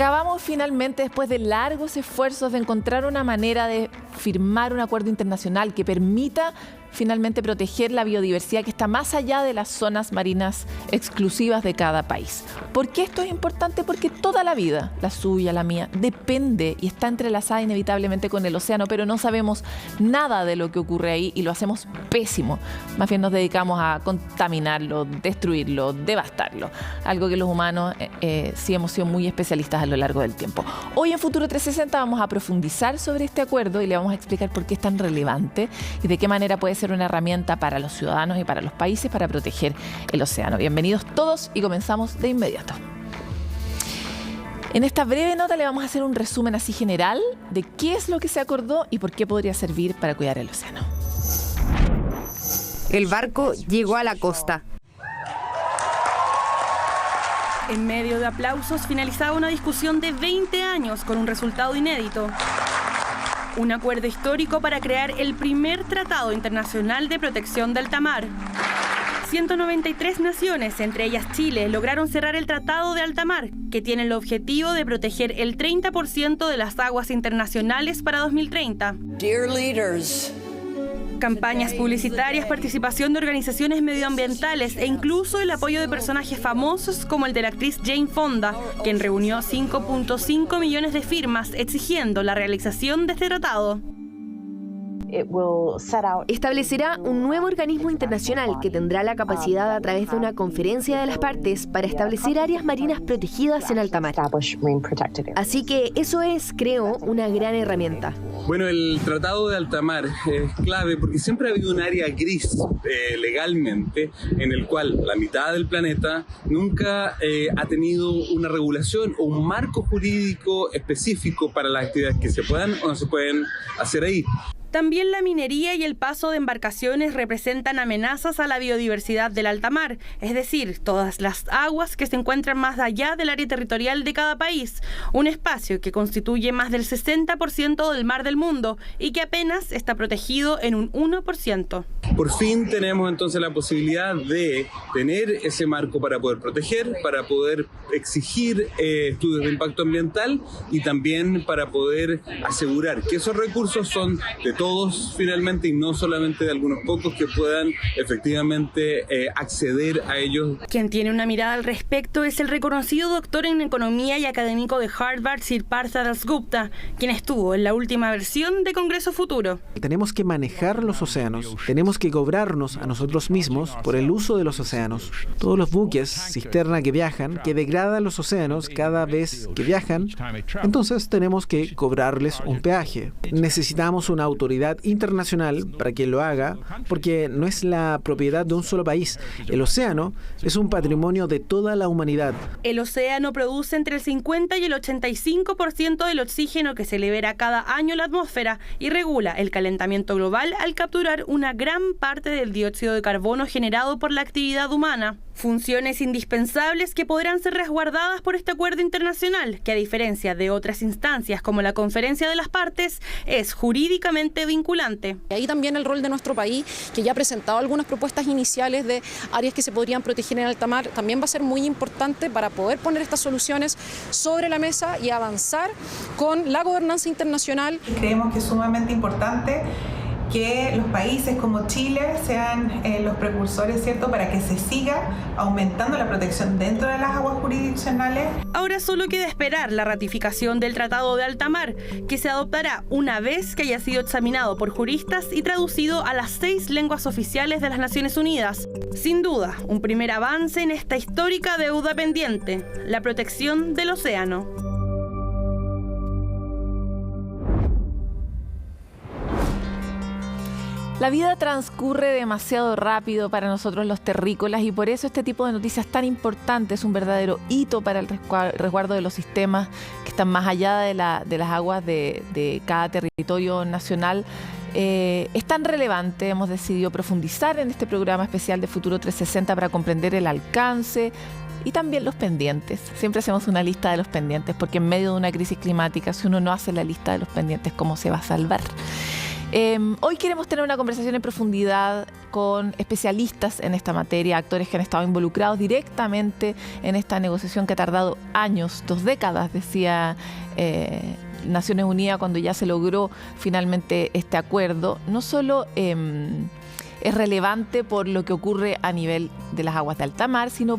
Acabamos finalmente, después de largos esfuerzos, de encontrar una manera de firmar un acuerdo internacional que permita finalmente proteger la biodiversidad que está más allá de las zonas marinas exclusivas de cada país. ¿Por qué esto es importante? Porque toda la vida, la suya, la mía, depende y está entrelazada inevitablemente con el océano, pero no sabemos nada de lo que ocurre ahí y lo hacemos pésimo. Más bien nos dedicamos a contaminarlo, destruirlo, devastarlo. Algo que los humanos sí hemos sido muy especialistas a lo largo del tiempo. Hoy en Futuro 360 vamos a profundizar sobre este acuerdo y le vamos a explicar por qué es tan relevante y de qué manera puede ser una herramienta para los ciudadanos y para los países para proteger el océano. Bienvenidos todos y comenzamos de inmediato. En esta breve nota le vamos a hacer un resumen así general de qué es lo que se acordó y por qué podría servir para cuidar el océano. El barco llegó a la costa. En medio de aplausos finalizaba una discusión de 20 años con un resultado inédito. Un acuerdo histórico para crear el primer tratado internacional de protección de alta mar. 193 naciones, entre ellas Chile, lograron cerrar el Tratado de Alta Mar, que tiene el objetivo de proteger el 30% de las aguas internacionales para 2030. Dear leaders, campañas publicitarias, participación de organizaciones medioambientales e incluso el apoyo de personajes famosos como el de la actriz Jane Fonda, quien reunió 5.5 millones de firmas exigiendo la realización de este tratado. Establecerá un nuevo organismo internacional que tendrá la capacidad a través de una conferencia de las partes para establecer áreas marinas protegidas en alta mar. Así que eso es, creo, una gran herramienta. Bueno, el Tratado de Alta Mar es clave porque siempre ha habido un área gris legalmente en el cual la mitad del planeta nunca ha tenido una regulación o un marco jurídico específico para las actividades que se puedan o no se pueden hacer ahí. También la minería y el paso de embarcaciones representan amenazas a la biodiversidad del alta mar, es decir, todas las aguas que se encuentran más allá del área territorial de cada país, un espacio que constituye más del 60% del mar del mundo y que apenas está protegido en un 1%. Por fin tenemos entonces la posibilidad de tener ese marco para poder proteger, para poder exigir estudios de impacto ambiental y también para poder asegurar que esos recursos son de todos finalmente y no solamente de algunos pocos que puedan efectivamente acceder a ellos. Quien tiene una mirada al respecto es el reconocido doctor en economía y académico de Harvard, Sir Partha Dasgupta, quien estuvo en la última versión de Congreso Futuro. Tenemos que manejar los océanos, tenemos que cobrarnos a nosotros mismos por el uso de los océanos. Todos los buques cisterna que viajan, que degradan los océanos cada vez que viajan, entonces tenemos que cobrarles un peaje. Necesitamos una autoridad internacional para que lo haga, porque no es la propiedad de un solo país. El océano es un patrimonio de toda la humanidad. El océano produce entre el 50 y el 85% del oxígeno que se libera cada año a la atmósfera y regula el calentamiento global al capturar una gran parte del dióxido de carbono generado por la actividad humana. Funciones indispensables que podrán ser resguardadas por este acuerdo internacional, que a diferencia de otras instancias como la Conferencia de las Partes, es jurídicamente vinculante. Ahí también el rol de nuestro país, que ya ha presentado algunas propuestas iniciales de áreas que se podrían proteger en alta mar, también va a ser muy importante para poder poner estas soluciones sobre la mesa y avanzar con la gobernanza internacional. Creemos que es sumamente importante que los países como Chile sean los precursores, ¿cierto?, para que se siga aumentando la protección dentro de las aguas jurisdiccionales. Ahora solo queda esperar la ratificación del Tratado de Alta Mar, que se adoptará una vez que haya sido examinado por juristas y traducido a las 6 lenguas oficiales de las Naciones Unidas. Sin duda, un primer avance en esta histórica deuda pendiente, la protección del océano. La vida transcurre demasiado rápido para nosotros los terrícolas y por eso este tipo de noticias tan importantes es un verdadero hito para el resguardo de los sistemas que están más allá de las aguas de cada territorio nacional. Es tan relevante, hemos decidido profundizar en este programa especial de Futuro 360 para comprender el alcance y también los pendientes. Siempre hacemos una lista de los pendientes porque en medio de una crisis climática, si uno no hace la lista de los pendientes, ¿cómo se va a salvar? Hoy queremos tener una conversación en profundidad con especialistas en esta materia, actores que han estado involucrados directamente en esta negociación que ha tardado años, 2 décadas, decía Naciones Unidas cuando ya se logró finalmente este acuerdo. No solo es relevante por lo que ocurre a nivel de las aguas de alta mar, sino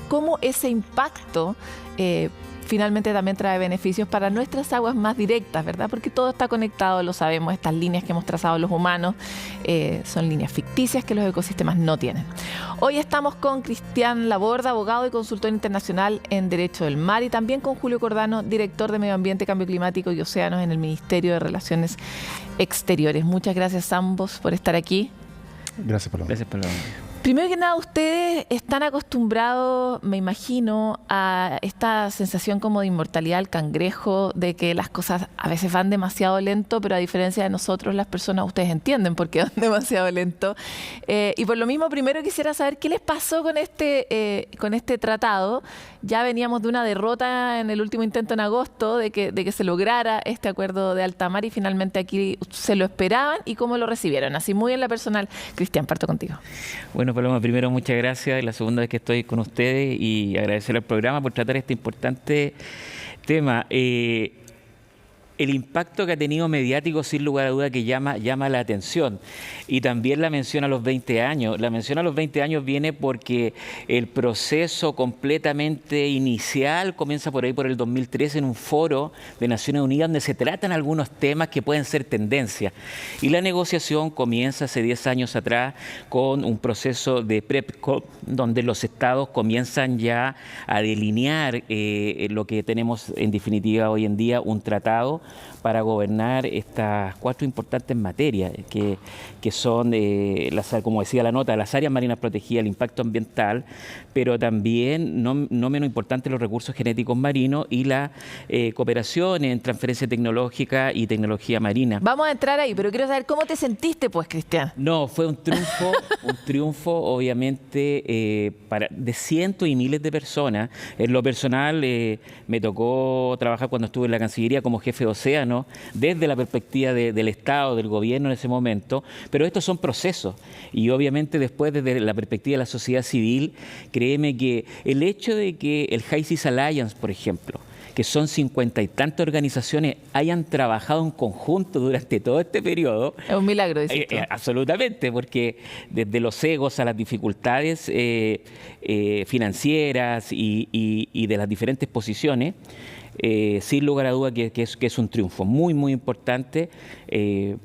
cómo ese impacto finalmente también trae beneficios para nuestras aguas más directas, ¿verdad? Porque todo está conectado, lo sabemos, estas líneas que hemos trazado los humanos son líneas ficticias que los ecosistemas no tienen. Hoy estamos con Cristian Laborde, abogado y consultor internacional en Derecho del Mar, y también con Julio Cordano, director de Medio Ambiente, Cambio Climático y Océanos en el Ministerio de Relaciones Exteriores. Muchas gracias a ambos por estar aquí. Gracias por la Primero que nada, ustedes están acostumbrados, me imagino, a esta sensación como de inmortalidad del cangrejo, de que las cosas a veces van demasiado lento, pero a diferencia de nosotros, las personas, ustedes entienden por qué van demasiado lento. Y por lo mismo, primero quisiera saber qué les pasó con este tratado. Ya veníamos de una derrota en el último intento en agosto de que se lograra este acuerdo de alta mar, y finalmente aquí se lo esperaban, y cómo lo recibieron. Así muy en la personal. Cristian, parto contigo. Bueno, Paloma, primero muchas gracias, es la segunda vez que estoy con ustedes, y agradecer al programa por tratar este importante tema. El impacto que ha tenido mediático, sin lugar a duda, que llama la atención. Y también la mención a los 20 años. La mención a los 20 años viene porque el proceso completamente inicial comienza por ahí, por el 2013, en un foro de Naciones Unidas donde se tratan algunos temas que pueden ser tendencia. Y la negociación comienza hace 10 años atrás con un proceso de PrEP, donde los estados comienzan ya a delinear lo que tenemos en definitiva hoy en día, un tratado para gobernar estas 4 importantes materias que son, como decía la nota, las áreas marinas protegidas, el impacto ambiental, pero también, no menos importante, los recursos genéticos marinos y la cooperación en transferencia tecnológica y tecnología marina. Vamos a entrar ahí, pero quiero saber cómo te sentiste, pues, Cristian. No, fue un triunfo obviamente de cientos y miles de personas. En lo personal me tocó trabajar cuando estuve en la Cancillería como jefe de océano, desde la perspectiva del Estado, del gobierno en ese momento, pero estos son procesos, y obviamente después desde la perspectiva de la sociedad civil, créeme que el hecho de que el High Seas Alliance, por ejemplo, que son 50 y tantas organizaciones, hayan trabajado en conjunto durante todo este periodo. Es un milagro, dices tú. Absolutamente, porque desde los egos a las dificultades financieras y de las diferentes posiciones, sin lugar a duda que es un triunfo muy, muy importante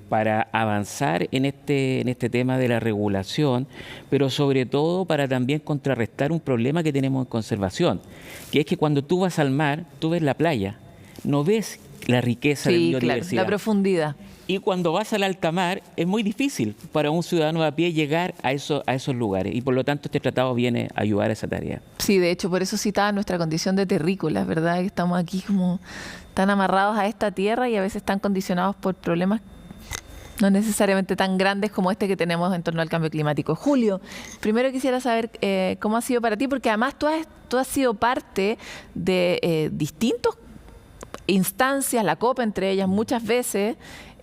para avanzar en este tema de la regulación, pero sobre todo para también contrarrestar un problema que tenemos en conservación, que es que cuando tú vas al mar, tú ves la playa, no ves la riqueza de biodiversidad. Claro, la profundidad. Y cuando vas al alta mar, es muy difícil para un ciudadano de a pie llegar a esos lugares. Y por lo tanto, este tratado viene a ayudar a esa tarea. Sí, de hecho, por eso citaba nuestra condición de terrícolas, ¿verdad? Que estamos aquí como tan amarrados a esta tierra y a veces tan condicionados por problemas no necesariamente tan grandes como este que tenemos en torno al cambio climático. Julio, primero quisiera saber cómo ha sido para ti, porque además tú has sido parte de distintas instancias, la COP entre ellas muchas veces,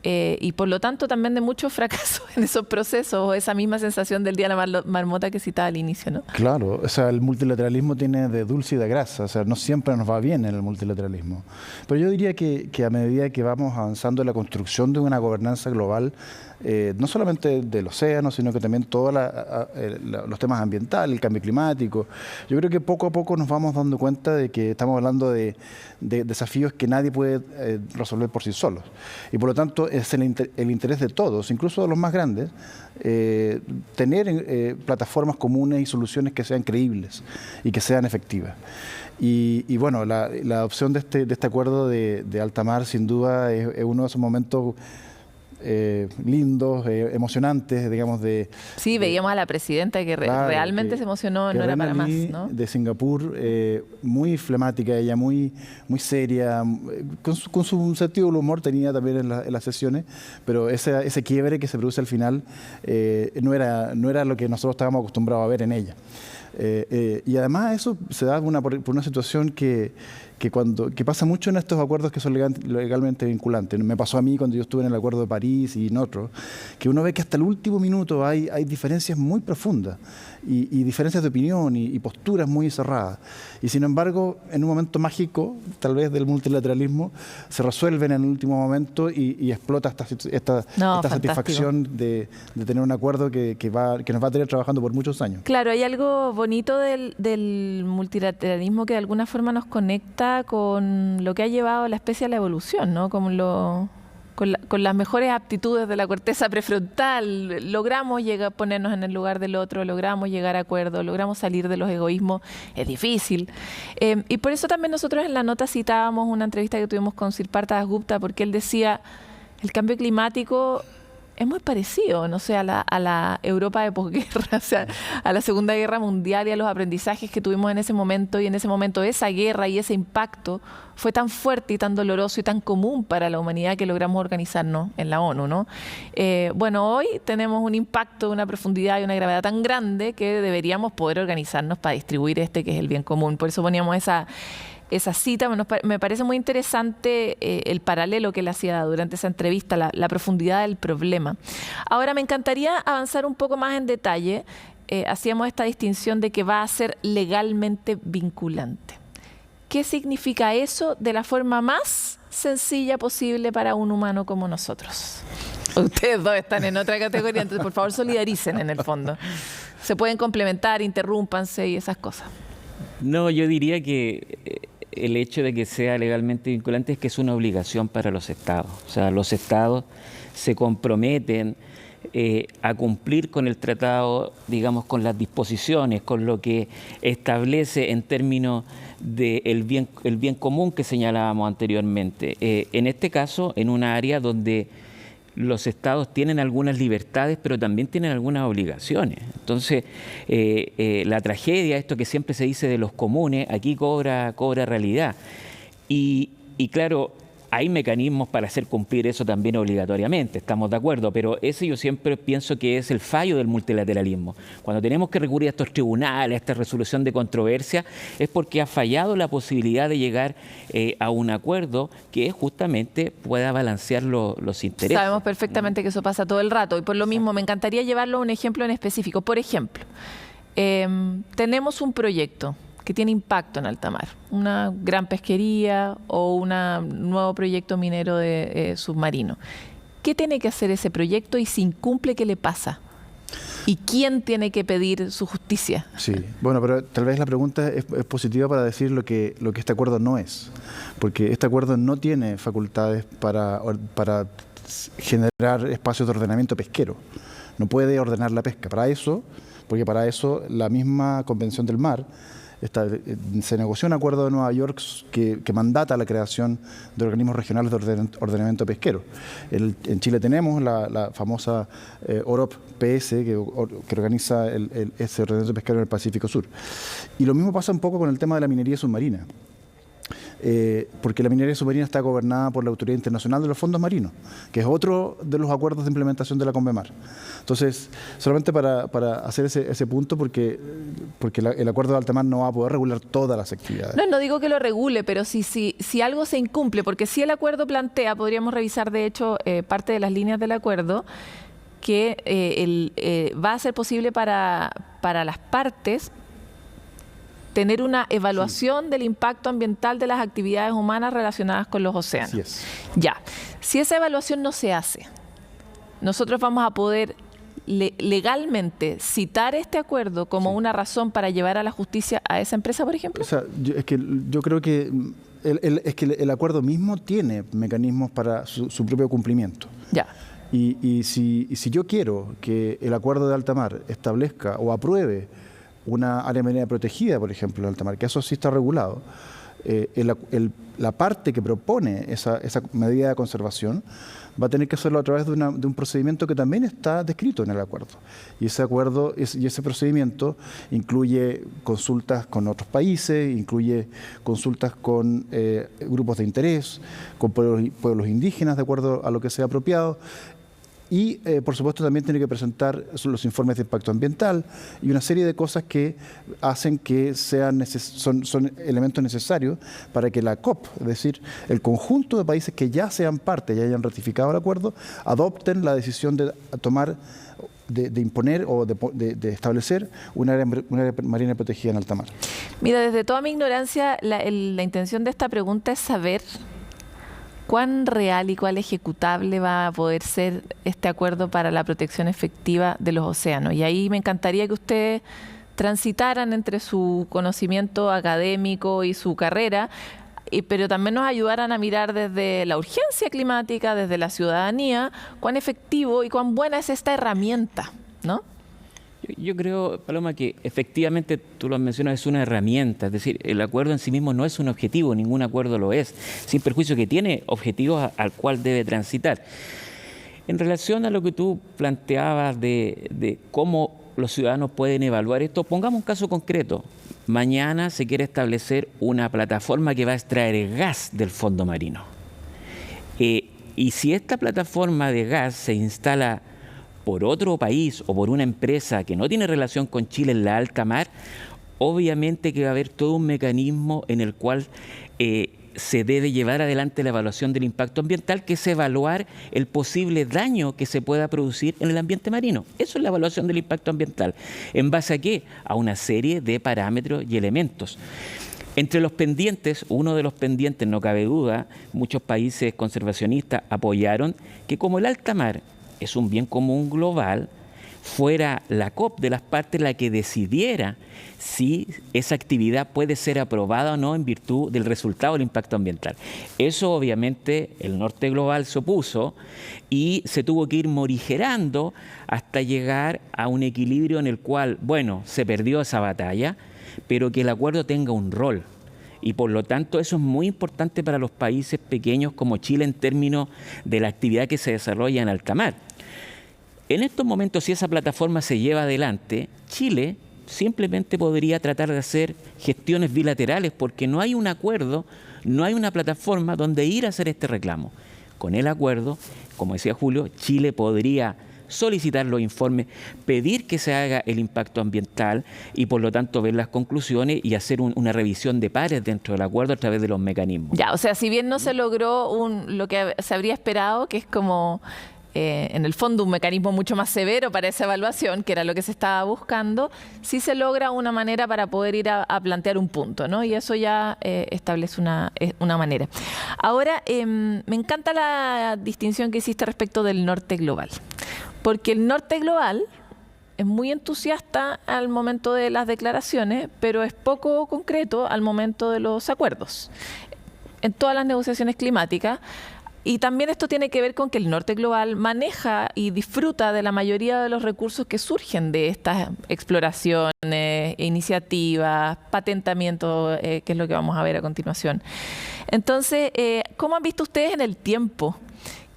y por lo tanto también de muchos fracasos en esos procesos, o esa misma sensación del día de la marmota que citaba al inicio, ¿no? Claro, o sea, el multilateralismo tiene de dulce y de grasa, o sea, no siempre nos va bien en el multilateralismo. Pero yo diría que a medida que vamos avanzando en la construcción de una gobernanza global, no solamente del océano, sino que también todos los temas ambientales, el cambio climático, yo creo que poco a poco nos vamos dando cuenta de que estamos hablando de desafíos que nadie puede resolver por sí solos. Y por lo tanto es el interés de todos, incluso de los más grandes, tener plataformas comunes y soluciones que sean creíbles y que sean efectivas. Y bueno, la adopción de este acuerdo de alta mar sin duda es uno de esos momentos lindos, emocionantes, digamos. Sí, veíamos a la presidenta que realmente se emocionó, no era para más, ¿no? De Singapur, muy flemática ella, muy seria, con su sentido del humor tenía también en las sesiones, pero ese quiebre que se produce al final no era lo que nosotros estábamos acostumbrados a ver en ella. Y además eso se da por una situación que pasa mucho en estos acuerdos que son legalmente vinculantes. Me pasó a mí cuando yo estuve en el Acuerdo de París y en otros, que uno ve que hasta el último minuto hay diferencias muy profundas y diferencias de opinión y posturas muy cerradas. Y sin embargo, en un momento mágico, tal vez del multilateralismo, se resuelven en el último momento y explota esta satisfacción de tener un acuerdo que nos va a tener trabajando por muchos años. Claro, hay algo bonito del multilateralismo que de alguna forma nos conecta con lo que ha llevado la especie a la evolución, ¿no? Con las mejores aptitudes de la corteza prefrontal, logramos ponernos en el lugar del otro, logramos llegar a acuerdos, logramos salir de los egoísmos. Es difícil. Y por eso también nosotros en la nota citábamos una entrevista que tuvimos con Siddhartha Dasgupta, porque él decía, el cambio climático es muy parecido, no sé, a la Europa de posguerra, o sea, a la Segunda Guerra Mundial y a los aprendizajes que tuvimos en ese momento, y en ese momento esa guerra y ese impacto fue tan fuerte y tan doloroso y tan común para la humanidad que logramos organizarnos en la ONU, ¿no? Bueno, hoy tenemos un impacto, una profundidad y una gravedad tan grande que deberíamos poder organizarnos para distribuir que es el bien común. Por eso poníamos esa cita. Me parece muy interesante el paralelo que él hacía durante esa entrevista, la profundidad del problema. Ahora me encantaría avanzar un poco más en detalle. Hacíamos esta distinción de que va a ser legalmente vinculante. ¿Qué significa eso de la forma más sencilla posible para un humano como nosotros? Ustedes dos están en otra categoría, entonces por favor solidaricen en el fondo. Se pueden complementar, interrúmpanse y esas cosas. No, yo diría que el hecho de que sea legalmente vinculante es que es una obligación para los estados. O sea, los estados se comprometen a cumplir con el tratado, digamos, con las disposiciones, con lo que establece en términos del bien común que señalábamos anteriormente. En este caso, en una área donde los estados tienen algunas libertades, pero también tienen algunas obligaciones. Entonces, la tragedia, esto que siempre se dice de los comunes, aquí cobra realidad. Y claro, hay mecanismos para hacer cumplir eso también obligatoriamente, estamos de acuerdo, pero ese yo siempre pienso que es el fallo del multilateralismo. Cuando tenemos que recurrir a estos tribunales, a esta resolución de controversia, es porque ha fallado la posibilidad de llegar a un acuerdo que justamente pueda balancear los intereses. Sabemos perfectamente que eso pasa todo el rato, y por lo mismo me encantaría llevarlo a un ejemplo en específico. Por ejemplo, tenemos un proyecto que tiene impacto en alta mar, una gran pesquería o un nuevo proyecto minero submarino. ¿Qué tiene que hacer ese proyecto y si incumple, qué le pasa? ¿Y quién tiene que pedir su justicia? Sí, bueno, pero tal vez la pregunta es positiva para decir lo que este acuerdo no es, porque este acuerdo no tiene facultades para generar espacios de ordenamiento pesquero. No puede ordenar la pesca. Porque para eso la misma Convención del Mar se negoció un acuerdo de Nueva York que mandata la creación de organismos regionales de ordenamiento pesquero. En Chile tenemos la famosa OROP-PS que organiza ese ordenamiento pesquero en el Pacífico Sur. Y lo mismo pasa un poco con el tema de la minería submarina. Porque la minería submarina está gobernada por la Autoridad Internacional de los Fondos Marinos, que es otro de los acuerdos de implementación de la CONVEMAR. Entonces, solamente para hacer ese punto, porque el acuerdo de alta mar no va a poder regular todas las actividades. No digo que lo regule, pero si algo se incumple, porque si el acuerdo plantea, podríamos revisar de hecho parte de las líneas del acuerdo, que va a ser posible para las partes tener una evaluación del impacto ambiental de las actividades humanas relacionadas con los océanos. Así es. Ya, si esa evaluación no se hace, nosotros vamos a poder legalmente citar este acuerdo como una razón para llevar a la justicia a esa empresa, por ejemplo. O sea, yo creo que el acuerdo mismo tiene mecanismos para su propio cumplimiento. Ya. Y si yo quiero que el acuerdo de alta mar establezca o apruebe una área marina protegida, por ejemplo, en alta mar, que eso sí está regulado, la parte que propone esa medida de conservación va a tener que hacerlo a través de un procedimiento que también está descrito en el acuerdo. Y ese procedimiento incluye consultas con otros países, incluye consultas con grupos de interés, con pueblos indígenas, de acuerdo a lo que sea apropiado. Y, por supuesto, también tiene que presentar los informes de impacto ambiental y una serie de cosas que hacen que son elementos necesarios para que la COP, es decir, el conjunto de países que ya sean parte, ya hayan ratificado el acuerdo, adopten la decisión de tomar, de imponer o de establecer una área marina protegida en alta mar. Mira, desde toda mi ignorancia, la intención de esta pregunta es saber cuán real y cuál ejecutable va a poder ser este acuerdo para la protección efectiva de los océanos. Y ahí me encantaría que ustedes transitaran entre su conocimiento académico y su carrera, pero también nos ayudaran a mirar desde la urgencia climática, desde la ciudadanía, cuán efectivo y cuán buena es esta herramienta, ¿no? Yo creo, Paloma, que efectivamente, tú lo mencionas, es una herramienta. Es decir, el acuerdo en sí mismo no es un objetivo, ningún acuerdo lo es, sin perjuicio que tiene objetivos al cual debe transitar. En relación a lo que tú planteabas de cómo los ciudadanos pueden evaluar esto, pongamos un caso concreto. Mañana se quiere establecer una plataforma que va a extraer gas del fondo marino. Y si esta plataforma de gas se instala por otro país o por una empresa que no tiene relación con Chile en la alta mar, obviamente que va a haber todo un mecanismo en el cual se debe llevar adelante la evaluación del impacto ambiental, que es evaluar el posible daño que se pueda producir en el ambiente marino. Eso es la evaluación del impacto ambiental. ¿En base a qué? A una serie de parámetros y elementos. Entre los pendientes, uno de los pendientes, no cabe duda, muchos países conservacionistas apoyaron que como el alta mar es un bien común global, fuera la COP de las partes la que decidiera si esa actividad puede ser aprobada o no en virtud del resultado del impacto ambiental. Eso obviamente el norte global se opuso y se tuvo que ir morigerando hasta llegar a un equilibrio en el cual, bueno, se perdió esa batalla, pero que el acuerdo tenga un rol. Y por lo tanto eso es muy importante para los países pequeños como Chile en términos de la actividad que se desarrolla en alta mar. En estos momentos, si esa plataforma se lleva adelante, Chile simplemente podría tratar de hacer gestiones bilaterales porque no hay un acuerdo, no hay una plataforma donde ir a hacer este reclamo. Con el acuerdo, como decía Julio, Chile podría solicitar los informes, pedir que se haga el impacto ambiental y por lo tanto ver las conclusiones y hacer una revisión de pares dentro del acuerdo a través de los mecanismos. Ya, o sea, si bien no se logró lo que se habría esperado, que es como en el fondo un mecanismo mucho más severo para esa evaluación, que era lo que se estaba buscando, sí se logra una manera para poder ir a plantear un punto, ¿no? Y eso ya establece una manera. Ahora, me encanta la distinción que hiciste respecto del norte global, porque el norte global es muy entusiasta al momento de las declaraciones, pero es poco concreto al momento de los acuerdos. En todas las negociaciones climáticas. Y también esto tiene que ver con que el norte global maneja y disfruta de la mayoría de los recursos que surgen de estas exploraciones, iniciativas, patentamiento, que es lo que vamos a ver a continuación. Entonces, ¿cómo han visto ustedes en el tiempo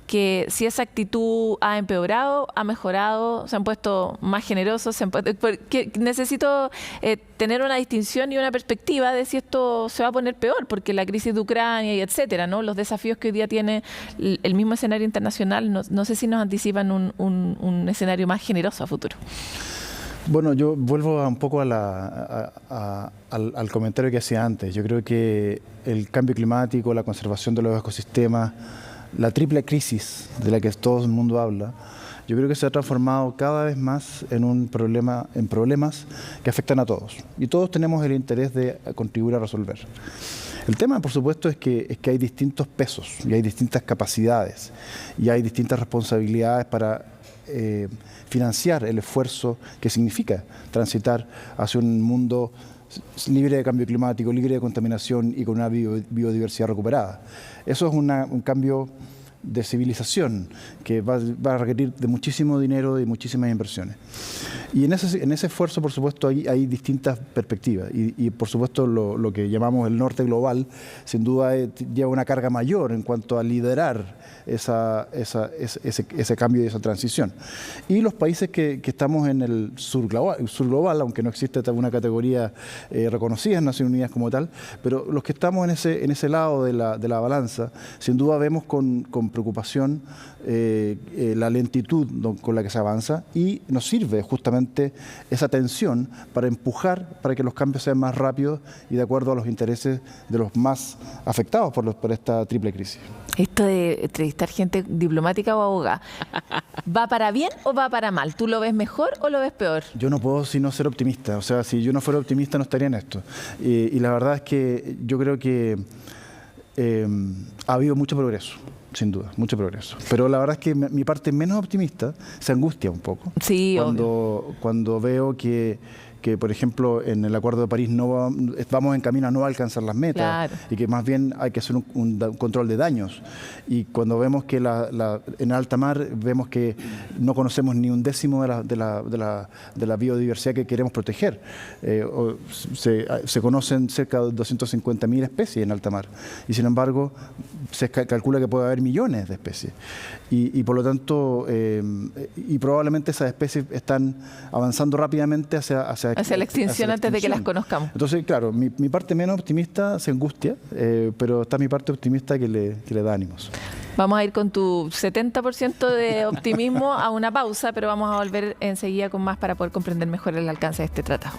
que si esa actitud ha empeorado, ha mejorado, se han puesto más generosos? Porque necesito tener una distinción y una perspectiva de si esto se va a poner peor, porque la crisis de Ucrania y etcétera, ¿no? Los desafíos que hoy día tiene el mismo escenario internacional, no sé si nos anticipan un escenario más generoso a futuro. Bueno, yo vuelvo un poco al comentario que hacía antes. Yo creo que el cambio climático, la conservación de los ecosistemas, la triple crisis de la que todo el mundo habla, yo creo que se ha transformado cada vez más en problemas que afectan a todos. Y todos tenemos el interés de contribuir a resolver. El tema, por supuesto, es que hay distintos pesos y hay distintas capacidades y hay distintas responsabilidades para financiar el esfuerzo que significa transitar hacia un mundo libre de cambio climático, libre de contaminación y con una biodiversidad recuperada. Eso es un cambio de civilización que va a requerir de muchísimo dinero y muchísimas inversiones. Y en ese esfuerzo, por supuesto, hay distintas perspectivas. Y por supuesto, lo que llamamos el norte global, sin duda lleva una carga mayor en cuanto a liderar ese cambio y esa transición. Y los países que estamos en el sur global, aunque no existe una categoría reconocida en Naciones Unidas como tal, pero los que estamos en ese lado de la balanza, sin duda vemos con preocupación la lentitud con la que se avanza, y nos sirve justamente esa tensión para empujar para que los cambios sean más rápidos y de acuerdo a los intereses de los más afectados por esta triple crisis. Esto de entrevistar gente diplomática o abogada, ¿va para bien o va para mal? ¿Tú lo ves mejor o lo ves peor? Yo no puedo sino ser optimista. O sea, si yo no fuera optimista no estaría en esto. Y la verdad es que yo creo que ha habido mucho progreso, sin duda, mucho progreso. Pero la verdad es que mi parte menos optimista se angustia un poco. Sí, cuando veo que, por ejemplo, en el Acuerdo de París vamos en camino a no alcanzar las metas, claro, y que más bien hay que hacer un control de daños. Y cuando vemos que en alta mar vemos que no conocemos ni un décimo de la biodiversidad que queremos proteger. Se conocen cerca de 250.000 especies en alta mar y sin embargo se calcula que puede haber millones de especies. Y por lo tanto, y probablemente esas especies están avanzando rápidamente hacia la extinción antes de que las conozcamos. Entonces, claro, mi parte menos optimista se angustia, pero está mi parte optimista que le da ánimos. Vamos a ir con tu 70% de optimismo a una pausa, pero vamos a volver enseguida con más para poder comprender mejor el alcance de este tratado.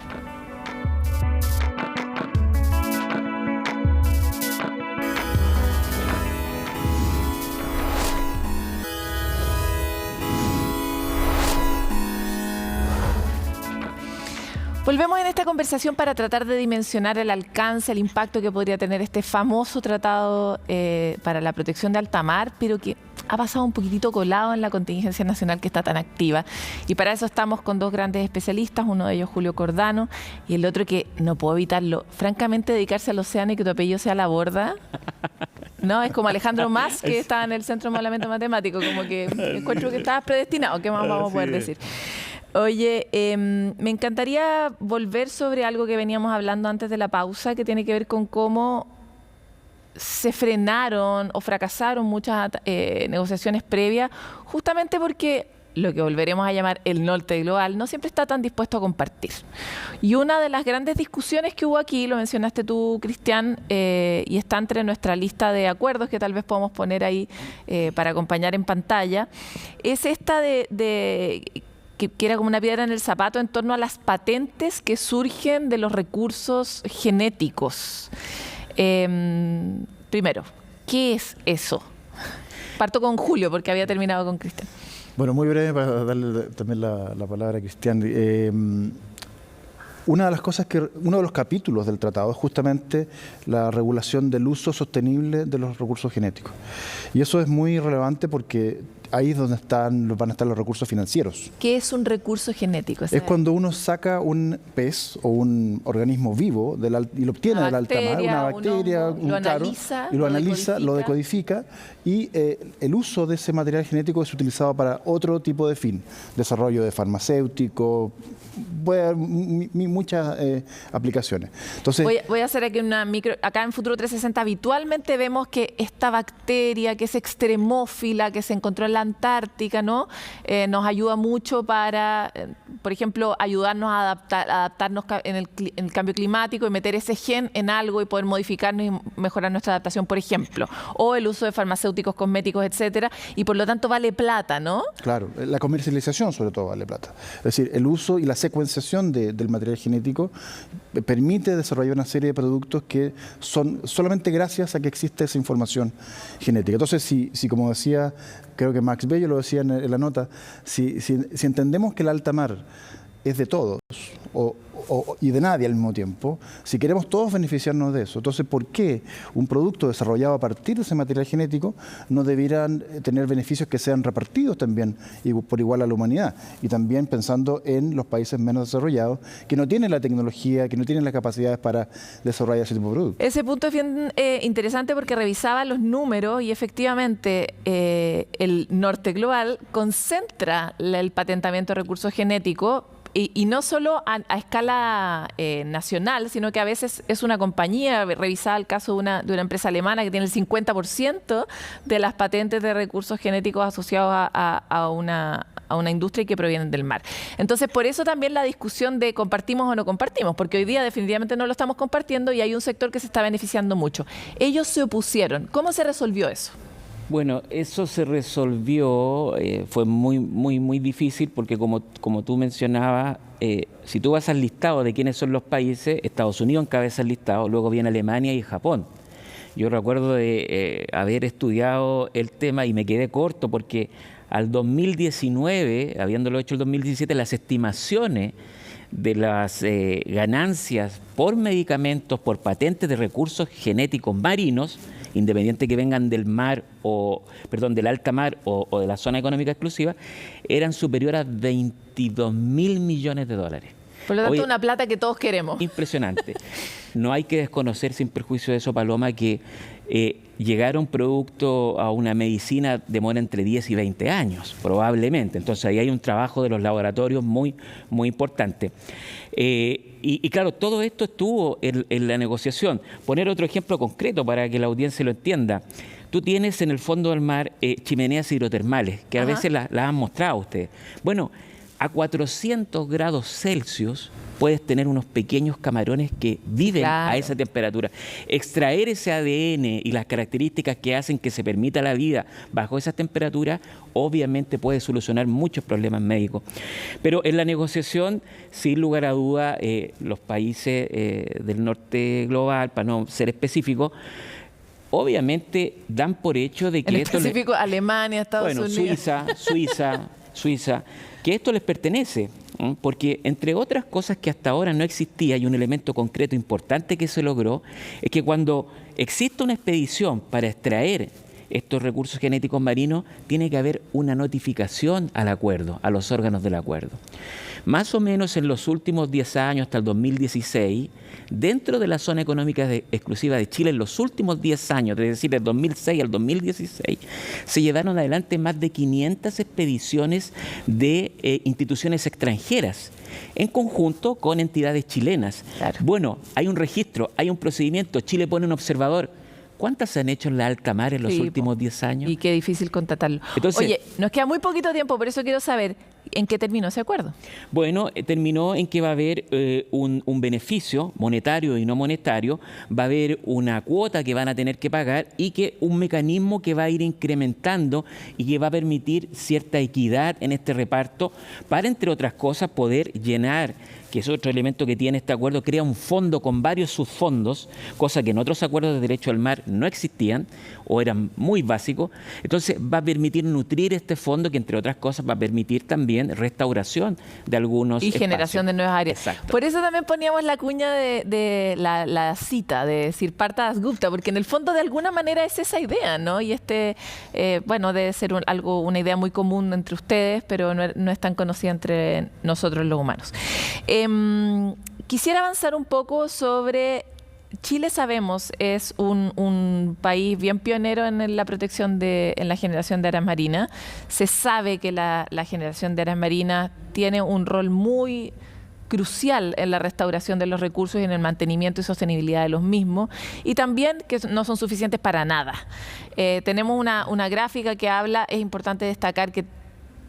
Volvemos en esta conversación para tratar de dimensionar el alcance, el impacto que podría tener este famoso tratado para la protección de alta mar, pero que ha pasado un poquitito colado en la contingencia nacional que está tan activa. Y para eso estamos con dos grandes especialistas, uno de ellos Julio Cordano y el otro que no puedo evitarlo, francamente dedicarse al océano y que tu apellido sea Laborda. No, es como Alejandro Mas, que estaba en el Centro de Modelamiento Matemático, como que encuentro que estabas predestinado. ¿Qué más vamos a poder decir? Oye, me encantaría volver sobre algo que veníamos hablando antes de la pausa, que tiene que ver con cómo se frenaron o fracasaron muchas negociaciones previas, justamente porque lo que volveremos a llamar el norte global no siempre está tan dispuesto a compartir. Y una de las grandes discusiones que hubo aquí, lo mencionaste tú, Cristian, y está entre nuestra lista de acuerdos que tal vez podamos poner ahí para acompañar en pantalla, es esta que era como una piedra en el zapato en torno a las patentes que surgen de los recursos genéticos. Primero, ¿qué es eso? Parto con Julio, porque había terminado con Cristian. Bueno, muy breve para darle también la palabra a Cristian. Una de las cosas uno de los capítulos del tratado es justamente la regulación del uso sostenible de los recursos genéticos. Y eso es muy relevante porque ahí es donde van a estar los recursos financieros. ¿Qué es un recurso genético? Es cuando uno saca un pez o un organismo vivo y lo obtiene del alta mar, una bacteria, lo analiza, lo decodifica y el uso de ese material genético es utilizado para otro tipo de fin, desarrollo de farmacéutico, puede haber muchas aplicaciones. Entonces, voy a hacer aquí una micro. Acá en Futuro 360 habitualmente vemos que esta bacteria que es extremófila, que se encontró en la Antártica, ¿no? Nos ayuda mucho para, por ejemplo, ayudarnos a adaptarnos en el cambio climático y meter ese gen en algo y poder modificarnos y mejorar nuestra adaptación, por ejemplo. O el uso de farmacéuticos, cosméticos, etcétera. Y por lo tanto vale plata, ¿no? Claro, la comercialización sobre todo vale plata. Es decir, el uso y la secuenciación del material genético permite desarrollar una serie de productos que son solamente gracias a que existe esa información genética. Entonces, si como decía, creo que Max Bello lo decía en la nota, si entendemos que el alta mar es de todos y de nadie al mismo tiempo, si queremos todos beneficiarnos de eso, entonces ¿por qué un producto desarrollado a partir de ese material genético no debieran tener beneficios que sean repartidos también por igual a la humanidad? Y también pensando en los países menos desarrollados, que no tienen la tecnología, que no tienen las capacidades para desarrollar ese tipo de productos. Ese punto es bien interesante porque revisaba los números y efectivamente el norte global concentra el patentamiento de recursos genéticos. Y no solo a escala nacional, sino que a veces es una compañía, revisaba el caso de una empresa alemana que tiene el 50% de las patentes de recursos genéticos asociados a una industria que provienen del mar. Entonces, por eso también la discusión de compartimos o no compartimos, porque hoy día definitivamente no lo estamos compartiendo y hay un sector que se está beneficiando mucho. Ellos se opusieron. ¿Cómo se resolvió eso? Bueno, eso se resolvió, fue muy difícil porque como tú mencionabas, si tú vas al listado de quiénes son los países, Estados Unidos encabeza el listado, luego viene Alemania y Japón. Yo recuerdo de haber estudiado el tema y me quedé corto porque al 2019, habiéndolo hecho el 2017, las estimaciones de las ganancias por medicamentos, por patentes de recursos genéticos marinos, independiente que vengan del mar del alta mar o de la zona económica exclusiva, eran superiores a 22.000 millones de dólares. Por lo tanto, una plata que todos queremos. Impresionante. No hay que desconocer, sin perjuicio de eso, Paloma, que llegar a un producto, a una medicina, demora entre 10 y 20 años, probablemente. Entonces, ahí hay un trabajo de los laboratorios muy importante. Y claro, todo esto estuvo en la negociación. Poner otro ejemplo concreto para que la audiencia lo entienda. Tú tienes en el fondo del mar chimeneas hidrotermales, que a veces las han mostrado ustedes. Bueno, a 400 grados Celsius puedes tener unos pequeños camarones que viven a esa temperatura. Extraer ese ADN y las características que hacen que se permita la vida bajo esa temperatura, obviamente puede solucionar muchos problemas médicos. Pero en la negociación, sin lugar a duda, los países del norte global, para no ser específico, obviamente dan por hecho de que en específico Alemania, Estados Unidos. Suiza, que esto les pertenece, porque entre otras cosas que hasta ahora no existía, y un elemento concreto importante que se logró, es que cuando existe una expedición para extraer estos recursos genéticos marinos, tiene que haber una notificación al acuerdo, a los órganos del acuerdo. Más o menos en los últimos 10 años, hasta el 2016, dentro de la zona económica exclusiva de Chile, en los últimos 10 años, es decir, del 2006 al 2016, se llevaron adelante más de 500 expediciones de instituciones extranjeras, en conjunto con entidades chilenas. Claro. Bueno, hay un registro, hay un procedimiento, Chile pone un observador. ¿Cuántas se han hecho en la alta mar en los últimos 10 años? Y qué difícil contratarlo. Entonces, oye, nos queda muy poquito tiempo, por eso quiero saber, ¿en qué terminó ese acuerdo? Bueno, terminó en que va a haber un beneficio monetario y no monetario, va a haber una cuota que van a tener que pagar y que un mecanismo que va a ir incrementando y que va a permitir cierta equidad en este reparto para, entre otras cosas, poder llenar, que es otro elemento que tiene este acuerdo, crea un fondo con varios subfondos, cosa que en otros acuerdos de derecho al mar no existían o eran muy básicos. Entonces va a permitir nutrir este fondo que, entre otras cosas, va a permitir también restauración de algunos y espacios. Generación de nuevas áreas. Exacto. Por eso también poníamos la cuña de la cita de Sirparta Dasgupta, porque en el fondo de alguna manera es esa idea, ¿no? Y bueno, debe ser una idea muy común entre ustedes, pero no es tan conocida entre nosotros los humanos. Quisiera avanzar un poco sobre Chile. Sabemos es un país bien pionero en la protección en la generación de áreas marinas. Se sabe que la generación de áreas marinas tiene un rol muy crucial en la restauración de los recursos y en el mantenimiento y sostenibilidad de los mismos, y también que no son suficientes para nada. Tenemos una gráfica que habla, es importante destacar que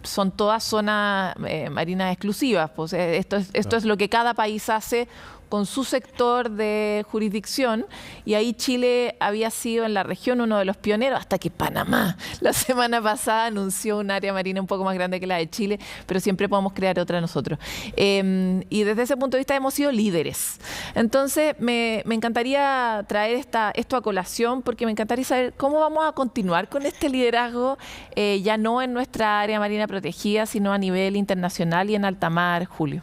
son todas zonas marinas exclusivas. Pues esto es lo que cada país hace con su sector de jurisdicción, y ahí Chile había sido en la región uno de los pioneros, hasta que Panamá la semana pasada anunció un área marina un poco más grande que la de Chile, pero siempre podemos crear otra nosotros. Y desde ese punto de vista hemos sido líderes. Entonces me encantaría traer esto a colación, porque me encantaría saber cómo vamos a continuar con este liderazgo, ya no en nuestra área marina protegida, sino a nivel internacional y en alta mar, Julio.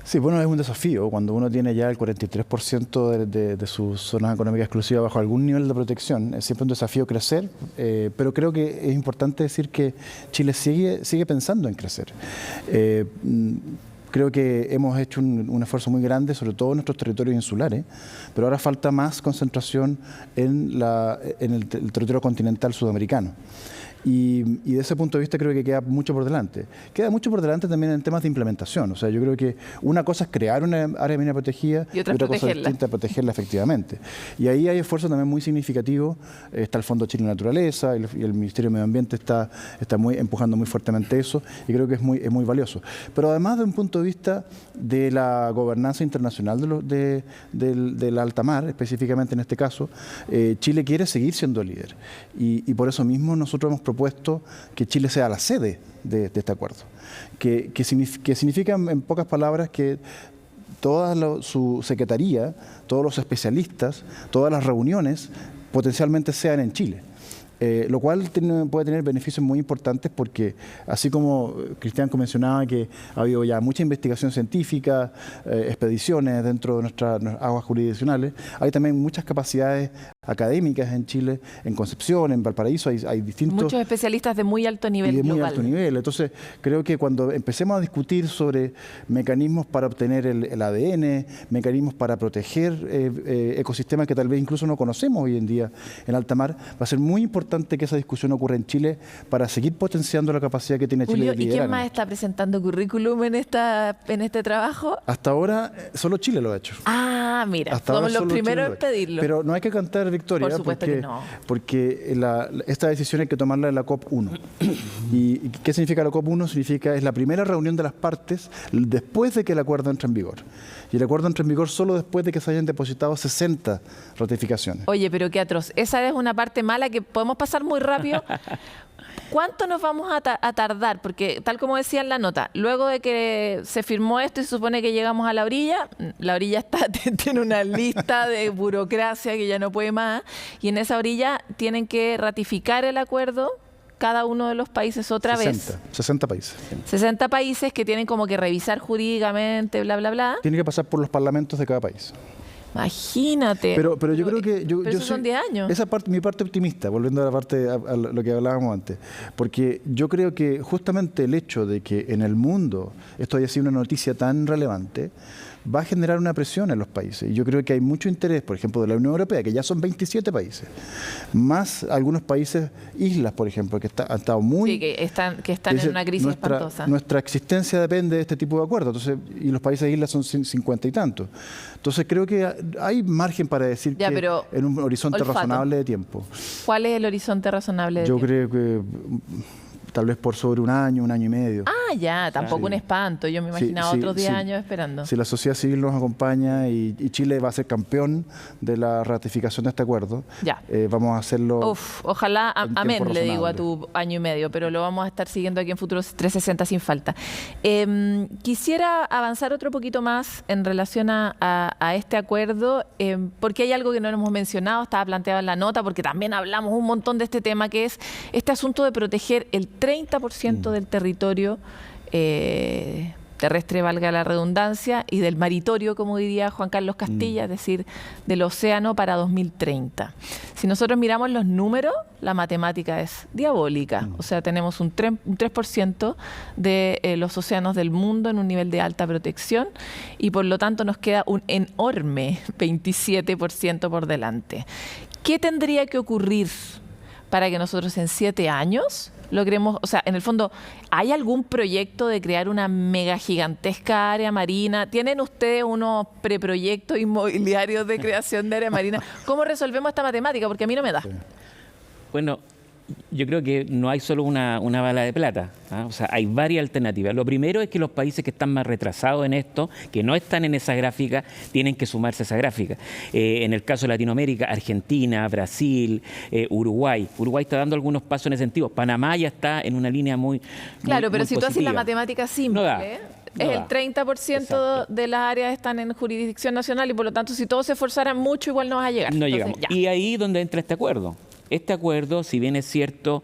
Sí, bueno, es un desafío cuando uno tiene ya el 43% de sus zonas económicas exclusivas bajo algún nivel de protección. Es siempre un desafío crecer, pero creo que es importante decir que Chile sigue pensando en crecer. Creo que hemos hecho un esfuerzo muy grande, sobre todo en nuestros territorios insulares, pero ahora falta más concentración en el territorio continental sudamericano. Y de ese punto de vista creo que queda mucho por delante. Queda mucho por delante también en temas de implementación. O sea, yo creo que una cosa es crear una área marina protegida y otra cosa distinta es protegerla efectivamente. Y ahí hay esfuerzos también muy significativos. Está el Fondo Chile Naturaleza y el Ministerio de Medio Ambiente está empujando muy fuertemente eso y creo que es muy valioso. Pero además de un punto de vista de la gobernanza internacional del alta mar, específicamente en este caso, Chile quiere seguir siendo líder. Y por eso mismo nosotros hemos propuesto que Chile sea la sede de este acuerdo, que significa en pocas palabras que toda su secretaría, todos los especialistas, todas las reuniones potencialmente sean en Chile. Lo cual puede tener beneficios muy importantes porque, así como Cristian mencionaba que ha habido ya mucha investigación científica, expediciones dentro de nuestras aguas jurisdiccionales, hay también muchas capacidades académicas en Chile, en Concepción, en Valparaíso, hay distintos... Muchos especialistas de muy alto nivel global. Muy alto nivel. Entonces, creo que cuando empecemos a discutir sobre mecanismos para obtener el ADN, mecanismos para proteger ecosistemas que tal vez incluso no conocemos hoy en día en alta mar, va a ser muy importante que esa discusión ocurra en Chile para seguir potenciando la capacidad que tiene Chile de liderar. ¿Y quién más está presentando currículum en este trabajo? Hasta ahora, solo Chile lo ha hecho. Ah, mira, somos los primeros en pedirlo. Pero no hay que cantar victoria, por supuesto que no. Porque esta decisión hay que tomarla en la COP1. ¿Y qué significa la COP1? Es la primera reunión de las partes después de que el acuerdo entre en vigor. Y el acuerdo entra en vigor solo después de que se hayan depositado 60 ratificaciones. Oye, pero qué atroz. Esa es una parte mala que podemos pasar muy rápido. ¿Cuánto nos vamos a tardar? Porque tal como decía en la nota, luego de que se firmó esto y se supone que llegamos a la orilla tiene una lista de burocracia que ya no puede más, y en esa orilla tienen que ratificar el acuerdo cada uno de los países otra vez. 60 países. 60 países que tienen como que revisar jurídicamente, bla, bla, bla. Tiene que pasar por los parlamentos de cada país. Imagínate. Pero yo creo que... Pero esos son 10 años. Esa parte, mi parte optimista, volviendo a lo que hablábamos antes. Porque yo creo que justamente el hecho de que en el mundo esto haya sido una noticia tan relevante va a generar una presión en los países. Y yo creo que hay mucho interés, por ejemplo, de la Unión Europea, que ya son 27 países, más algunos países, islas, por ejemplo, que han estado muy... Sí, que están en una crisis espantosa. Nuestra existencia depende de este tipo de acuerdos, y los países islas son 50 y tantos. Entonces creo que hay margen para decir que en un horizonte razonable de tiempo. ¿Cuál es el horizonte razonable de tiempo? Yo creo que tal vez por sobre un año y medio. Ah, ya, tampoco un espanto. Yo me imaginaba otros 10 años esperando. Si la sociedad civil nos acompaña y Chile va a ser campeón de la ratificación de este acuerdo, vamos a hacerlo. Ojalá, amén, le digo a tu año y medio, pero lo vamos a estar siguiendo aquí en Futuros 360 sin falta. Quisiera avanzar otro poquito más en relación a este acuerdo, porque hay algo que no hemos mencionado, estaba planteado en la nota, porque también hablamos un montón de este tema, que es este asunto de proteger el 30% del territorio terrestre, valga la redundancia, y del maritorio, como diría Juan Carlos Castilla, es decir, del océano para 2030. Si nosotros miramos los números, la matemática es diabólica. O sea, tenemos un 3% de los océanos del mundo en un nivel de alta protección y por lo tanto nos queda un enorme 27% por delante. ¿Qué tendría que ocurrir para que nosotros en 7 años logremos, o sea, en el fondo, ¿hay algún proyecto de crear una mega gigantesca área marina? ¿Tienen ustedes unos preproyectos inmobiliarios de creación de área marina? ¿Cómo resolvemos esta matemática? Porque a mí no me da. Bueno, yo creo que no hay solo una bala de plata, ¿ah? O sea, hay varias alternativas. Lo primero es que los países que están más retrasados en esto, que no están en esa gráfica, tienen que sumarse a esa gráfica. En el caso de Latinoamérica, Argentina, Brasil, Uruguay. Uruguay está dando algunos pasos en ese sentido. Panamá ya está en una línea muy Claro, pero muy si positiva. tú haces la matemática simple, es el 30% de las áreas están en jurisdicción nacional y por lo tanto si todos se esforzaran mucho igual no vas a llegar. No llegamos. Y ahí es donde entra este acuerdo. Este acuerdo, si bien es cierto,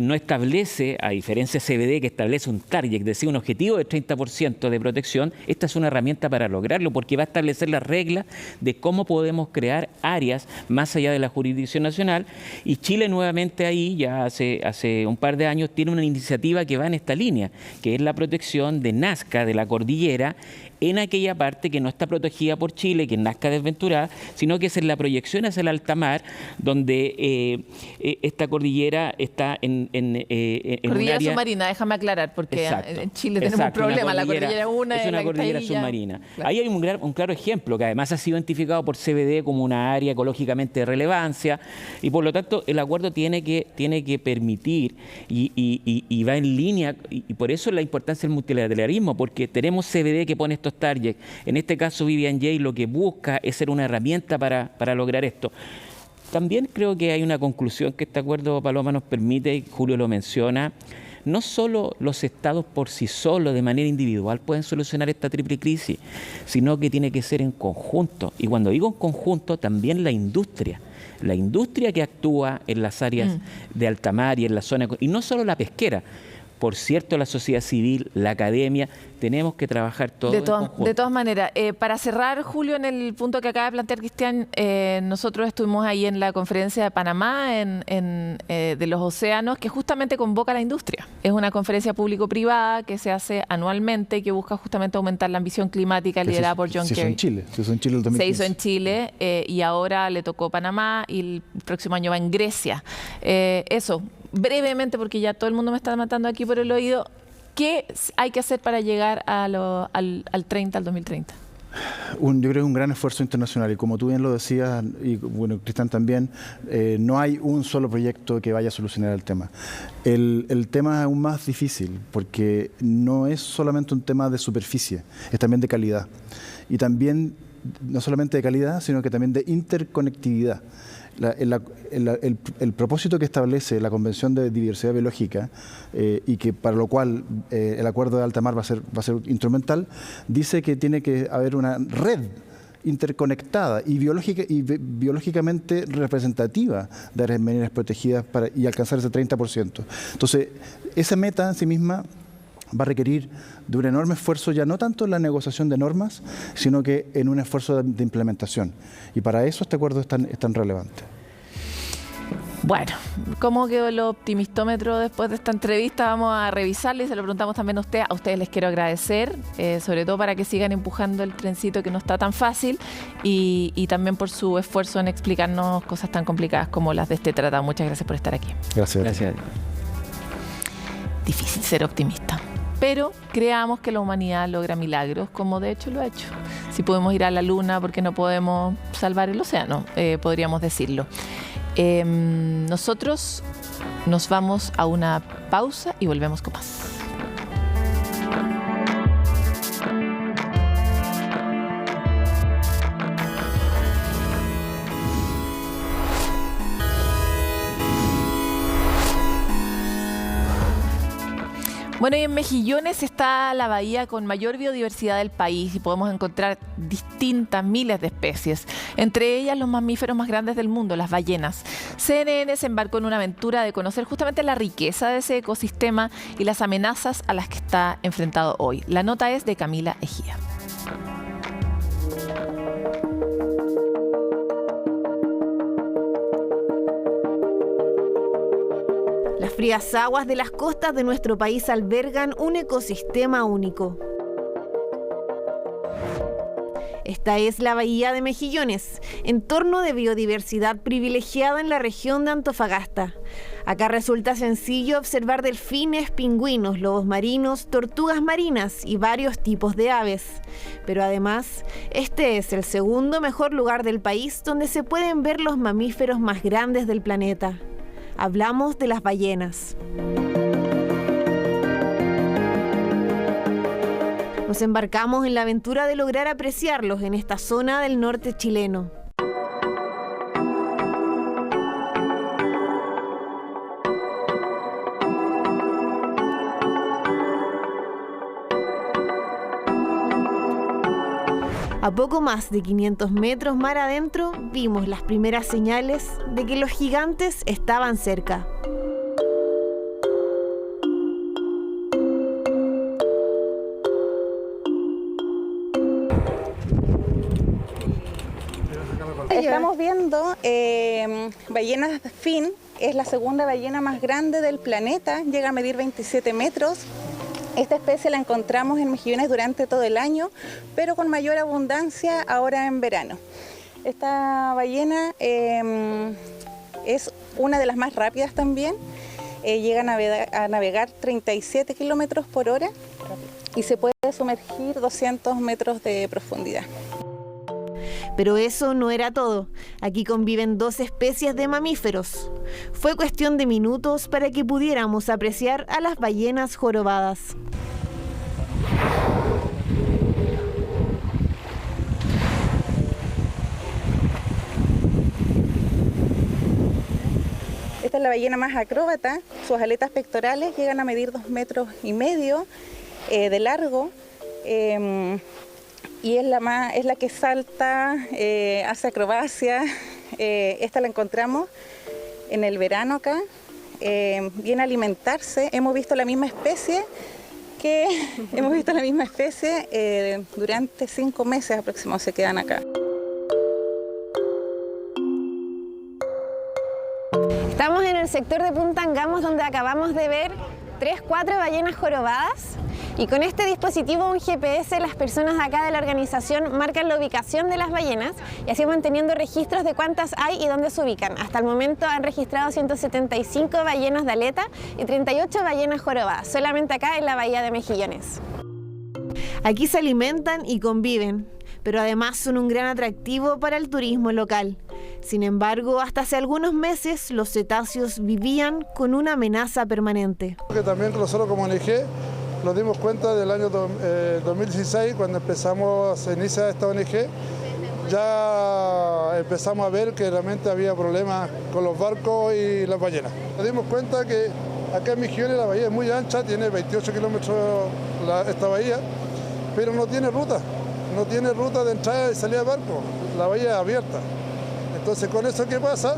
no establece, a diferencia de CBD, que establece un target, es decir, un objetivo de 30% de protección, esta es una herramienta para lograrlo, porque va a establecer las reglas de cómo podemos crear áreas más allá de la jurisdicción nacional. Y Chile nuevamente ahí, ya hace un par de años, tiene una iniciativa que va en esta línea, que es la protección de Nazca, de la cordillera, en aquella parte que no está protegida por Chile, que es Nazca Desventurada, sino que es en la proyección hacia el alta mar, donde esta cordillera está en cordillera un área submarina, déjame aclarar, porque exacto, en Chile tenemos un problema, la cordillera es una cordillera submarina. Claro. Ahí hay un claro ejemplo, que además ha sido identificado por CBD como una área ecológicamente de relevancia, y por lo tanto el acuerdo tiene que permitir y va en línea, y por eso la importancia del multilateralismo, porque tenemos CBD que pone estos targets. En este caso BBNJ lo que busca es ser una herramienta para lograr esto. También creo que hay una conclusión que este acuerdo, Paloma, nos permite, y Julio lo menciona. No solo los estados por sí solos, de manera individual, pueden solucionar esta triple crisis, sino que tiene que ser en conjunto. Y cuando digo en conjunto, también la industria que actúa en las áreas de alta mar y en la zona, y no solo la pesquera. Por cierto, la sociedad civil, la academia, tenemos que trabajar todos en conjunto. De todas maneras, para cerrar, Julio, en el punto que acaba de plantear Cristian, nosotros estuvimos ahí en la conferencia de Panamá de los océanos, que justamente convoca a la industria. Es una conferencia público-privada que se hace anualmente, que busca justamente aumentar la ambición climática liderada por John Kerry. Se hizo en Chile el 2015. Se hizo en Chile y ahora le tocó Panamá y el próximo año va en Grecia. Eso, brevemente, porque ya todo el mundo me está matando aquí por el oído, ¿qué hay que hacer para llegar al 2030? Yo creo que es un gran esfuerzo internacional, y como tú bien lo decías, y bueno, Cristian también, no hay un solo proyecto que vaya a solucionar el tema. El tema es aún más difícil, porque no es solamente un tema de superficie, es también de calidad. Y también, no solamente de calidad, sino que también de interconectividad. El propósito que establece la Convención de Diversidad Biológica y que para lo cual el Acuerdo de Alta Mar va a ser instrumental, dice que tiene que haber una red interconectada y biológicamente representativa de áreas marinas protegidas y alcanzar ese 30%. Entonces, esa meta en sí misma va a requerir de un enorme esfuerzo, ya no tanto en la negociación de normas, sino que en un esfuerzo de implementación. Y para eso este acuerdo es tan relevante. Bueno, ¿cómo quedó el optimistómetro después de esta entrevista? Vamos a revisarlo y se lo preguntamos también a ustedes. A ustedes les quiero agradecer, sobre todo para que sigan empujando el trencito, que no está tan fácil, y también por su esfuerzo en explicarnos cosas tan complicadas como las de este tratado. Muchas gracias por estar aquí. Gracias. Difícil ser optimista, pero creamos que la humanidad logra milagros, como de hecho lo ha hecho. Si podemos ir a la luna, ¿por qué no podemos salvar el océano? Podríamos decirlo. Nosotros nos vamos a una pausa y volvemos con más. Bueno, y en Mejillones está la bahía con mayor biodiversidad del país y podemos encontrar distintas miles de especies, entre ellas los mamíferos más grandes del mundo, las ballenas. CNN se embarcó en una aventura de conocer justamente la riqueza de ese ecosistema y las amenazas a las que está enfrentado hoy. La nota es de Camila Ejía. Las frías aguas de las costas de nuestro país albergan un ecosistema único. Esta es la bahía de Mejillones, entorno de biodiversidad privilegiada en la región de Antofagasta. Acá resulta sencillo observar delfines, pingüinos, lobos marinos, tortugas marinas y varios tipos de aves. Pero además, este es el segundo mejor lugar del país donde se pueden ver los mamíferos más grandes del planeta. Hablamos de las ballenas. Nos embarcamos en la aventura de lograr apreciarlos en esta zona del norte chileno. A poco más de 500 metros mar adentro, vimos las primeras señales de que los gigantes estaban cerca. Estamos viendo ballenas fin, es la segunda ballena más grande del planeta, llega a medir 27 metros. Esta especie la encontramos en mejillones durante todo el año, pero con mayor abundancia ahora en verano. Esta ballena es una de las más rápidas también. Llega a navegar 37 kilómetros por hora y se puede sumergir 200 metros de profundidad. Pero eso no era todo. Aquí conviven 2 especies de mamíferos. Fue cuestión de minutos para que pudiéramos apreciar a las ballenas jorobadas. Esta es la ballena más acróbata. Sus aletas pectorales llegan a medir 2,5 metros de largo. Y es la que salta, hace acrobacia. Esta la encontramos en el verano acá. Viene a alimentarse. Hemos visto la misma especie durante 5 meses aproximadamente se quedan acá. Estamos en el sector de Punta Angamos, donde acabamos de ver 3-4 ballenas jorobadas. Y con este dispositivo, un GPS, las personas de acá de la organización marcan la ubicación de las ballenas y así manteniendo registros de cuántas hay y dónde se ubican. Hasta el momento han registrado 175 ballenas de aleta y 38 ballenas jorobadas, solamente acá en la bahía de Mejillones. Aquí se alimentan y conviven, pero además son un gran atractivo para el turismo local. Sin embargo, hasta hace algunos meses los cetáceos vivían con una amenaza permanente. También nosotros como ONG nos dimos cuenta del año 2016, cuando se inicia esta ONG, ya empezamos a ver que realmente había problemas con los barcos y las ballenas. Nos dimos cuenta que acá en Mejillones la bahía es muy ancha, tiene 28 kilómetros esta bahía, pero no tiene ruta de entrada y salida de barco, la bahía es abierta. Entonces, con eso, ¿qué pasa?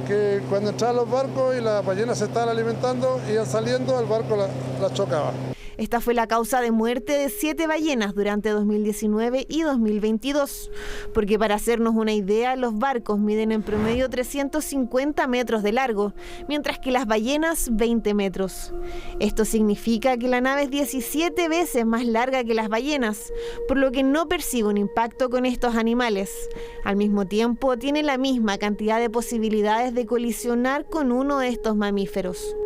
Que cuando entraban los barcos y las ballenas se estaban alimentando, iban saliendo, el barco la chocaba. Esta fue la causa de muerte de 7 ballenas durante 2019 y 2022, porque para hacernos una idea, los barcos miden en promedio 350 metros de largo, mientras que las ballenas 20 metros. Esto significa que la nave es 17 veces más larga que las ballenas, por lo que no percibe un impacto con estos animales. Al mismo tiempo, tiene la misma cantidad de posibilidades de colisionar con uno de estos mamíferos.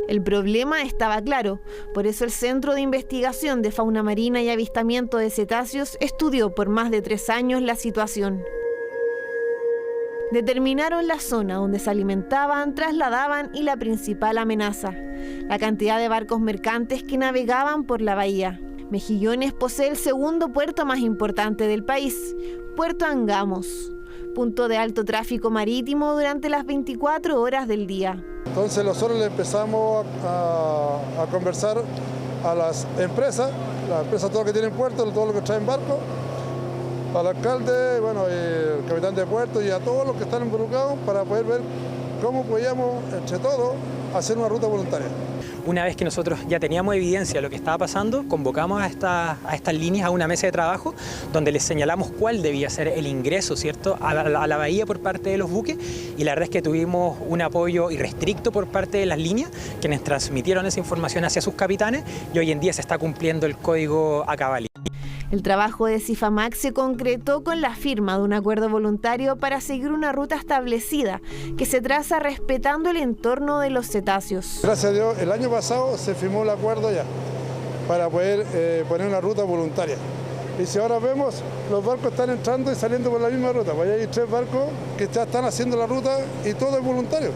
El problema estaba claro, por eso el Centro de Investigación de Fauna Marina y Avistamiento de Cetáceos estudió por más de 3 años la situación. Determinaron la zona donde se alimentaban, trasladaban y la principal amenaza, la cantidad de barcos mercantes que navegaban por la bahía. Mejillones posee el segundo puerto más importante del país, Puerto Angamos, punto de alto tráfico marítimo durante las 24 horas del día. Entonces nosotros le empezamos a conversar a las empresas todas que tienen puertos, todo lo que traen barcos, al alcalde, el capitán de puerto y a todos los que están involucrados para poder ver cómo podíamos, entre todos, hacer una ruta voluntaria. Una vez que nosotros ya teníamos evidencia de lo que estaba pasando, convocamos a estas líneas a una mesa de trabajo donde les señalamos cuál debía ser el ingreso, ¿cierto?, a la bahía por parte de los buques, y la verdad es que tuvimos un apoyo irrestricto por parte de las líneas, quienes transmitieron esa información hacia sus capitanes, y hoy en día se está cumpliendo el código a cabalidad. El trabajo de Cifamac se concretó con la firma de un acuerdo voluntario para seguir una ruta establecida que se traza respetando el entorno de los cetáceos. Gracias a Dios, el año pasado se firmó el acuerdo ya para poder poner una ruta voluntaria. Y si ahora vemos, los barcos están entrando y saliendo por la misma ruta, pues hay 3 barcos que ya están haciendo la ruta y todo es voluntario.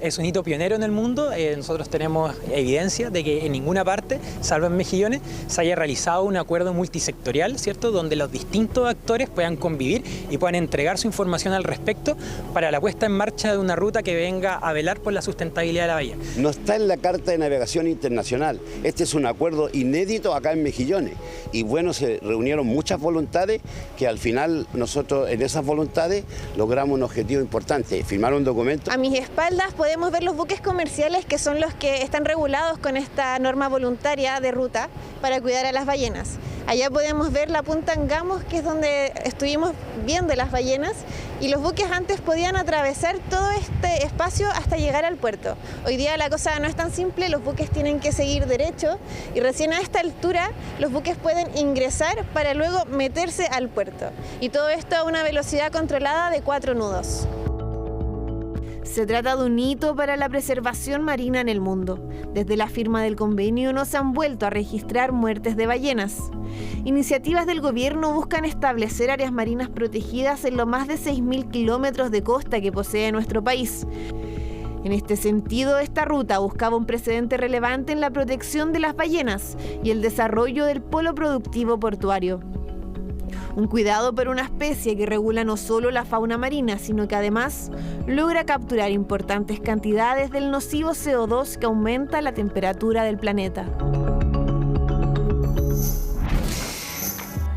Es un hito pionero en el mundo. Nosotros tenemos evidencia de que en ninguna parte, salvo en Mejillones, se haya realizado un acuerdo multisectorial, ¿cierto?, donde los distintos actores puedan convivir y puedan entregar su información al respecto para la puesta en marcha de una ruta que venga a velar por la sustentabilidad de la bahía. No está en la Carta de Navegación Internacional. Este es un acuerdo inédito acá en Mejillones. Y bueno, se reunieron muchas voluntades que al final nosotros en esas voluntades logramos un objetivo importante, firmar un documento. A mis espaldas podemos ver los buques comerciales que son los que están regulados con esta norma voluntaria de ruta para cuidar a las ballenas. Allá podemos ver la punta Angamos, que es donde estuvimos viendo las ballenas, y los buques antes podían atravesar todo este espacio hasta llegar al puerto. Hoy día la cosa no es tan simple, los buques tienen que seguir derecho y recién a esta altura los buques pueden ingresar para luego meterse al puerto. Y todo esto a una velocidad controlada de 4 nudos. Se trata de un hito para la preservación marina en el mundo. Desde la firma del convenio no se han vuelto a registrar muertes de ballenas. Iniciativas del gobierno buscan establecer áreas marinas protegidas en los más de 6.000 kilómetros de costa que posee nuestro país. En este sentido, esta ruta buscaba un precedente relevante en la protección de las ballenas y el desarrollo del polo productivo portuario. Un cuidado por una especie que regula no solo la fauna marina, sino que además logra capturar importantes cantidades del nocivo CO2 que aumenta la temperatura del planeta.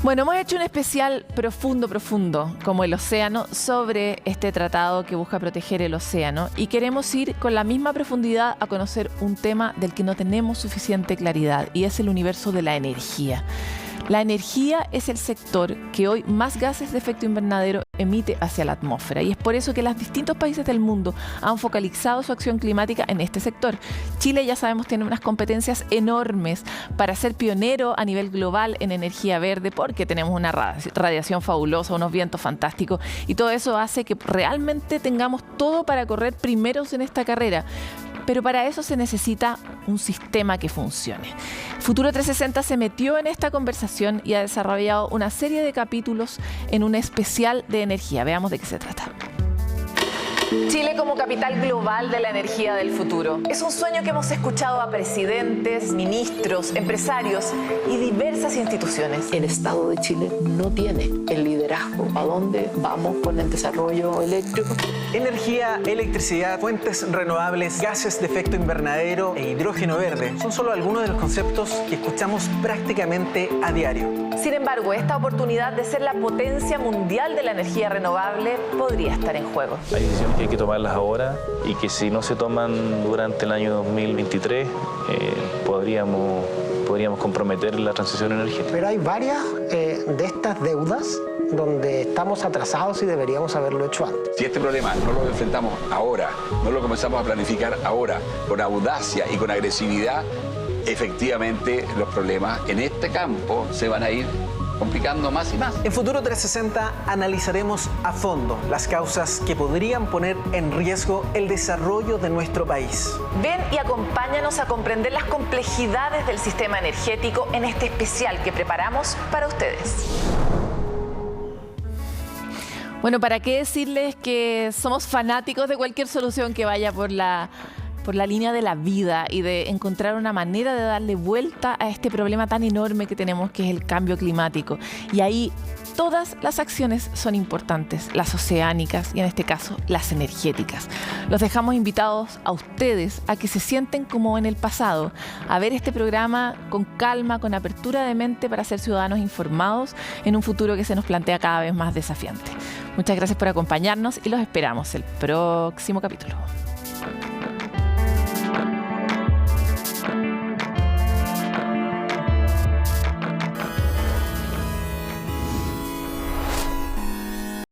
Bueno, hemos hecho un especial profundo, como el océano, sobre este tratado que busca proteger el océano, y queremos ir con la misma profundidad a conocer un tema del que no tenemos suficiente claridad, y es el universo de la energía. La energía es el sector que hoy más gases de efecto invernadero emite hacia la atmósfera, y es por eso que los distintos países del mundo han focalizado su acción climática en este sector. Chile, ya sabemos, tiene unas competencias enormes para ser pionero a nivel global en energía verde, porque tenemos una radiación fabulosa, unos vientos fantásticos, y todo eso hace que realmente tengamos todo para correr primeros en esta carrera. Pero para eso se necesita un sistema que funcione. Futuro 360 se metió en esta conversación y ha desarrollado una serie de capítulos en un especial de energía. Veamos de qué se trata. Chile como capital global de la energía del futuro. Es un sueño que hemos escuchado a presidentes, ministros, empresarios y diversas instituciones. El Estado de Chile no tiene el liderazgo. ¿A dónde vamos con el desarrollo eléctrico? Energía, electricidad, fuentes renovables, gases de efecto invernadero e hidrógeno verde son solo algunos de los conceptos que escuchamos prácticamente a diario. Sin embargo, esta oportunidad de ser la potencia mundial de la energía renovable podría estar en juego. Hay decisiones que hay que tomarlas ahora y que si no se toman durante el año 2023 podríamos comprometer la transición energética. Pero hay varias de estas deudas donde estamos atrasados y deberíamos haberlo hecho antes. Si este problema no lo enfrentamos ahora, no lo comenzamos a planificar ahora, con audacia y con agresividad, efectivamente los problemas en este campo se van a ir complicando más y más. En Futuro 360 analizaremos a fondo las causas que podrían poner en riesgo el desarrollo de nuestro país. Ven y acompáñanos a comprender las complejidades del sistema energético en este especial que preparamos para ustedes. Bueno, ¿para qué decirles que somos fanáticos de cualquier solución que vaya por la línea de la vida y de encontrar una manera de darle vuelta a este problema tan enorme que tenemos, que es el cambio climático? Y ahí todas las acciones son importantes, las oceánicas y en este caso las energéticas. Los dejamos invitados a ustedes a que se sienten como en el pasado, a ver este programa con calma, con apertura de mente para ser ciudadanos informados en un futuro que se nos plantea cada vez más desafiante. Muchas gracias por acompañarnos y los esperamos el próximo capítulo.